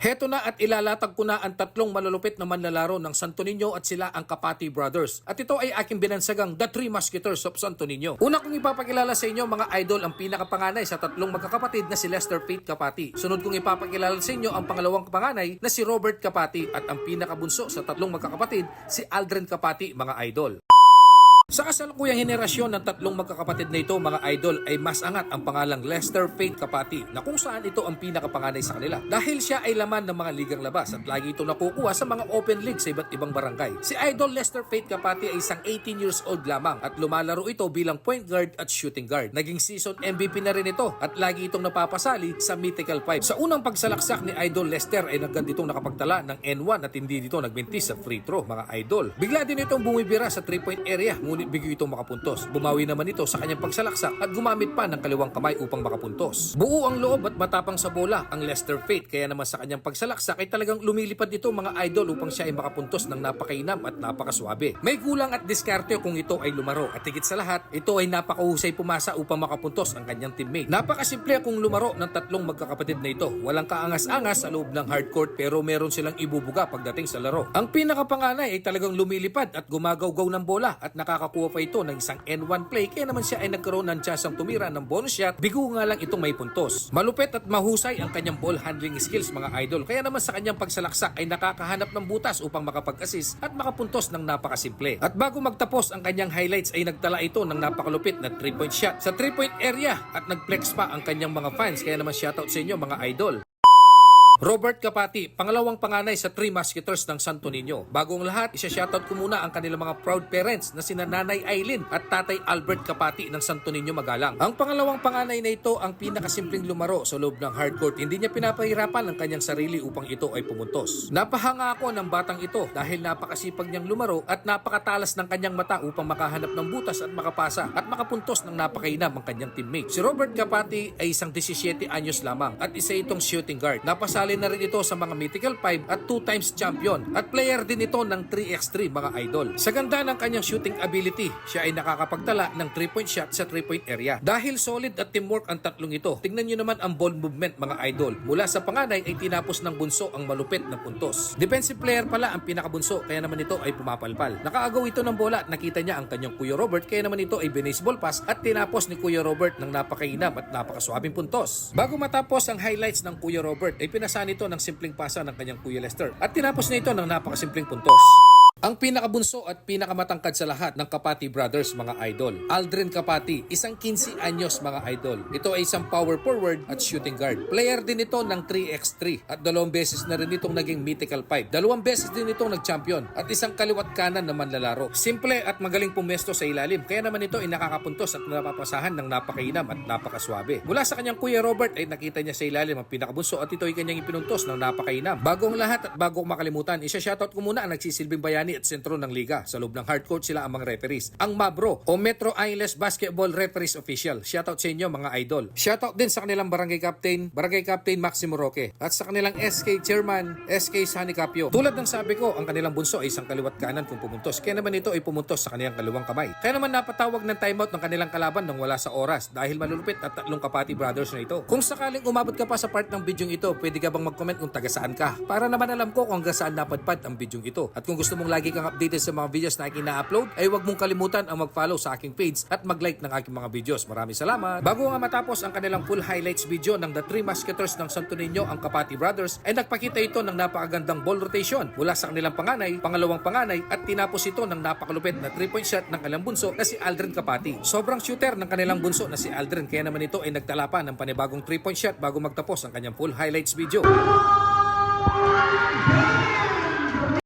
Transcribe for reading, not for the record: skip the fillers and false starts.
Heto na at ilalatag ko na ang tatlong malulupit na manlalaro ng Santo Niño at sila ang Kapati Brothers. At ito ay aking binansagang The Three Musketeers of Santo Niño. Una kong ipapakilala sa inyo mga idol ang pinakapanganay sa tatlong magkakapatid na si Lester Fate Kapati. Sunod kong ipapakilala sa inyo ang pangalawang panganay na si Robert Kapati at ang pinakabunso sa tatlong magkakapatid si Aldrin Kapati mga idol. Sa kasalukuyang henerasyon ng tatlong magkakapatid na ito mga idol ay mas angat ang pangalang Lester Fate Kapati na kung saan ito ang pinakapanganay sa kanila. Dahil siya ay laman ng mga ligang labas at lagi ito nakukuha sa mga open league sa iba't ibang barangay. Si idol Lester Fate Kapati ay isang 18 years old lamang at lumalaro ito bilang point guard at shooting guard. Naging season MVP na rin ito at lagi itong napapasali sa Mythical 5. Sa unang pagsalaksak ni idol Lester ay agad itong nakapagtala ng N1 at hindi dito nagbinti sa free throw mga idol. Bigla din itong bumibira sa 3-point area ngunit bigyo itong makapuntos. Bumawi naman ito sa kanyang pagsalaksak at gumamit pa ng kaliwang kamay upang makapuntos. Buo ang loob at matapang sa bola ang Lester Fate kaya naman sa kanyang pagsalaksak ay talagang lumilipad ito mga idol upang siya ay makapuntos ng napakainam at napakaswabe. May kulang at diskarte kung ito ay lumaro at higit sa lahat ito ay napakahusay pumasa upang makapuntos ang kanyang teammate. Napakasimple kung lumaro ng tatlong magkakapatid na ito. Walang kaangas-angas sa loob ng hardcourt pero meron silang ibubuga pagdating sa laro. Ang pinakapanganay ay talagang lumilipad at gumagawgaw ng bola at nakakakuha pa ito ng isang N1 play kaya naman siya ay nagkaroon ng tsansang tumira ng bonus shot. Bigo nga lang itong may puntos. Malupit at mahusay ang kanyang ball handling skills mga idol kaya naman sa kanyang pagsalaksak ay nakakahanap ng butas upang makapag-assist at makapuntos ng napakasimple. At bago magtapos ang kanyang highlights ay nagtala ito ng napakalupit na 3-point shot sa 3-point area at nagflex pa ang kanyang mga fans kaya naman shoutout sa inyo mga idol. Robert Kapati, pangalawang panganay sa Three Musketeers ng Santo Niño. Bago ang lahat, isa-shoutout ko muna ang kanilang mga proud parents na sina Nanay Aileen at Tatay Albert Kapati ng Santo Niño Magalang. Ang pangalawang panganay na ito ang pinakasimpleng lumaro sa loob ng hardcourt. Hindi niya pinapahirapan ang kanyang sarili upang ito ay pumuntos. Napahanga ako ng batang ito dahil napakasipag niyang lumaro at napakatalas ng kanyang mata upang makahanap ng butas at makapasa at makapuntos ng napakainam ang kanyang teammate. Si Robert Kapati ay isang 17 anyos lamang at isa itong shooting guard. Napasali na rin ito sa mga Mythical 5 at 2 times champion at player din ito ng 3x3 mga idol. Sa ganda ng kanyang shooting ability, siya ay nakakapagtala ng 3-point shot sa 3-point area. Dahil solid at teamwork ang tatlong ito, tingnan nyo naman ang ball movement mga idol. Mula sa panganay ay tinapos ng bunso ang malupit na puntos. Defensive player pala ang pinakabunso kaya naman ito ay pumapalpal. Nakaagaw ito ng bola at nakita niya ang kanyang Kuya Robert kaya naman ito ay binaseball pass at tinapos ni Kuya Robert ng napakainam at napakaswabing puntos. Bago matapos ang highlights ng Kuya Robert ay pinasa nito ng simpleng pasa ng kanyang Kuya Lester at tinapos na ito ng napakasimpleng puntos. Ang pinakabunso at pinakamatangkad sa lahat ng Kapati Brothers mga idol, Aldrin Kapati, isang 15 anyos mga idol. Ito ay isang power forward at shooting guard. Player din ito ng 3x3 at 2 beses na rin itong naging Mythical 5. 2 beses din itong nag-champion at isang kaliwat kanan na manlalaro. Simple at magaling pumesto sa ilalim kaya naman ito ay nakakapuntos at napapasahan ng napakainam at napakaswabe. Mula sa kanyang Kuya Robert ay nakita niya sa ilalim ang pinakabunso at ito ay kanyang ipinuntos ng napakainam. Bago ang lahat at bago ko makalimutan, isa-shoutout ko muna ang nagsisilbing bayani at sentro ng liga. Sa loob ng hardcourt sila ang mga referees. Ang MABRO o Metro Isles Basketball Referees Official. Shoutout sa inyo mga idol. Shoutout din sa kanilang Barangay Captain Maximo Roque at sa kanilang SK Chairman, SK Sani Capio. Tulad ng sabi ko, ang kanilang bunso ay isang kaliwat kanan kung pumuntos. Kaya naman ito ay pumuntos sa kanilang kaliwang kamay. Kaya naman napatawag ng timeout ng kanilang kalaban nang wala sa oras dahil malulupit at tatlong Kapati Brothers na ito. Kung sakaling umabot ka pa sa part ng video ito, pwede ka bang mag-comment kung taga saan ka? Para naman alam ko kung hanggang saan napadpad ang video ito. At kung gusto mong lagi kang updated sa mga videos na aking na-upload, ay huwag mong kalimutan ang mag-follow sa aking page at mag-like ng aking mga videos. Maraming salamat! Bago nga matapos ang kanilang full highlights video ng The Three Musketeers ng Santo Niño, ang Kapati Brothers, ay nagpakita ito ng napakagandang ball rotation mula sa kanilang panganay, pangalawang panganay at tinapos ito ng napakalupit na 3-point shot ng kanilang bunso na si Aldrin Kapati. Sobrang shooter ng kanilang bunso na si Aldrin kaya naman ito ay nagtala pa ng panibagong 3-point shot bago magtapos ang kanyang full highlights video.